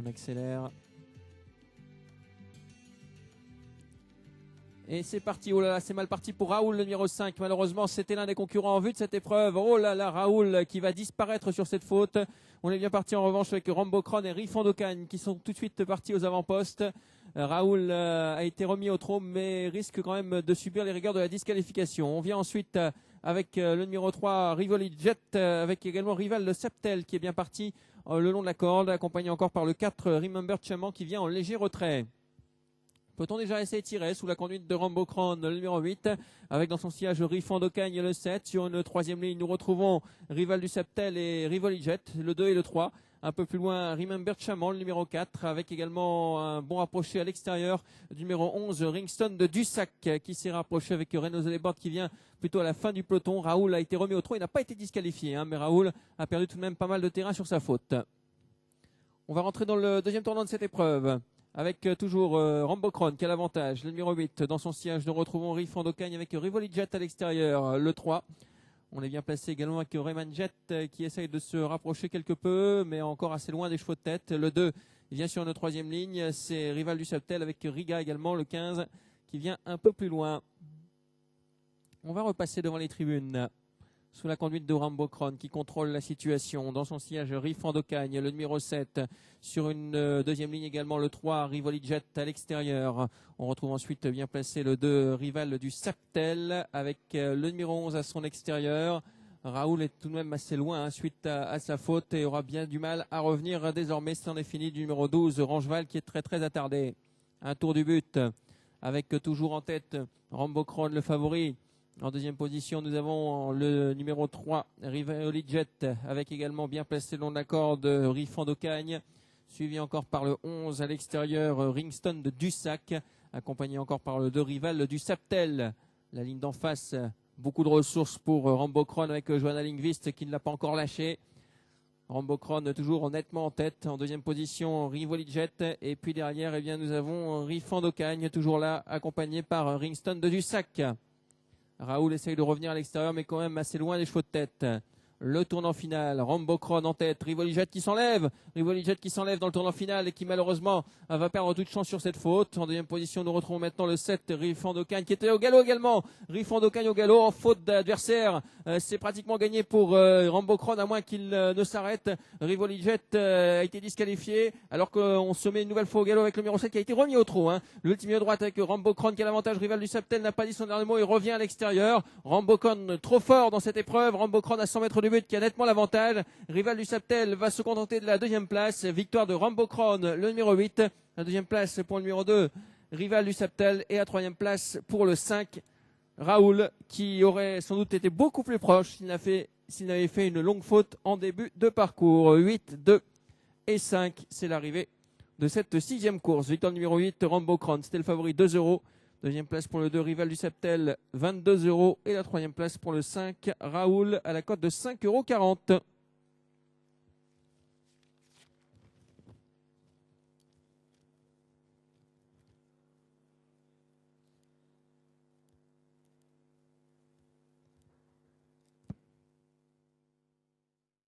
On accélère. Et c'est parti, oh là là, c'est mal parti pour Raoul, le numéro 5. Malheureusement, c'était l'un des concurrents en vue de cette épreuve. Oh là là, Raoul qui va disparaître sur cette faute. On est bien parti en revanche avec Rambo Cron et Riff Andocagne qui sont tout de suite partis aux avant-postes. Raoul a été remis au trot mais risque quand même de subir les rigueurs de la disqualification. On vient ensuite avec le numéro 3, Rivoli Jet, avec également Rival le Septel qui est bien parti le long de la corde, accompagné encore par le 4, Remember Chaman qui vient en léger retrait. Peut-on déjà essayer de tirer sous la conduite de Rambo Cron, le numéro 8, avec dans son sillage Riff Andocagne le 7. Sur une troisième ligne, nous retrouvons Rival du Septel et Rivoli Jet, le 2 et le 3. Un peu plus loin, Remember Chaman, le numéro 4, avec également un bon rapproché à l'extérieur du numéro 11, Ringston de Dussac, qui s'est rapproché avec Renault Zellebord qui vient plutôt à la fin du peloton. Raoul a été remis au trot, il n'a pas été disqualifié, mais Raoul a perdu tout de même pas mal de terrain sur sa faute. On va rentrer dans le deuxième tournant de cette épreuve. Avec toujours Rambo Cron qui a l'avantage, le numéro 8 dans son siège. Nous retrouvons Riff Andocagne avec Rivoli Jet à l'extérieur, le 3. On est bien placé également avec Rayman Jet qui essaye de se rapprocher quelque peu, mais encore assez loin des chevaux de tête. Le 2 vient sur une troisième ligne, c'est Rival du Septel avec Riga également, le 15 qui vient un peu plus loin. On va repasser devant les tribunes sous la conduite de Rambo Cron qui contrôle la situation. Dans son siège, Riff Andocagne, le numéro 7. Sur une deuxième ligne également, le 3, Rivoli Jet à l'extérieur. On retrouve ensuite bien placé le 2, Rival du Septel avec le numéro 11 à son extérieur. Raoul est tout de même assez loin suite à sa faute et aura bien du mal à revenir désormais. C'en est fini du numéro 12, Rangeval qui est très très attardé. Un tour du but avec toujours en tête Rambo Cron, le favori. En deuxième position, nous avons le numéro 3, Rivoli Jet, avec également bien placé le long de la corde Riff Andocagne, suivi encore par le 11 à l'extérieur, Ringston de Dussac, accompagné encore par le 2 Rival du Septel. La ligne d'en face, beaucoup de ressources pour Rambo Cron avec Johanna Lindqvist qui ne l'a pas encore lâché. Rambo Cron toujours nettement en tête. En deuxième position, Rivoli Jet. Et puis derrière, eh bien, nous avons Riff Andocagne, toujours là, accompagné par Ringston de Dussac. Raoul essaye de revenir à l'extérieur, mais quand même assez loin des chevaux de tête. Le tournant final, Rambo Cron en tête, Rivoli Jet qui s'enlève dans le tournant final et qui malheureusement va perdre toute chance sur cette faute. En deuxième position, nous retrouvons maintenant le 7, Riff Andocagne qui était au galop également. Riff Andocagne au galop en faute d'adversaire. C'est pratiquement gagné pour Rambo Cron à moins qu'il ne s'arrête. Rivoli Jet a été disqualifié alors qu'on se met une nouvelle fois au galop avec le numéro 7 qui a été remis au trot. L'ultime ligne droite avec Rambo Cron qui a l'avantage. Rival du Septel n'a pas dit son dernier mot et revient à l'extérieur. Rambo Cron trop fort dans cette épreuve. Rambo Cron à 100 mètres du but qui a nettement l'avantage. Rival du Septel va se contenter de la deuxième place. Victoire de Rambo Cron, le numéro 8. La deuxième place pour le numéro 2, Rival du Septel. Et la troisième place pour le 5, Raoul, qui aurait sans doute été beaucoup plus proche s'il n'avait fait une longue faute en début de parcours. 8, 2 et 5, c'est l'arrivée de cette sixième course. Victoire numéro 8, Rambo Cron. C'était le favori, 2 euros. Deuxième place pour le 2, Rival du Septel, 22 euros. Et la troisième place pour le 5, Raoul, à la cote de 5,40 €.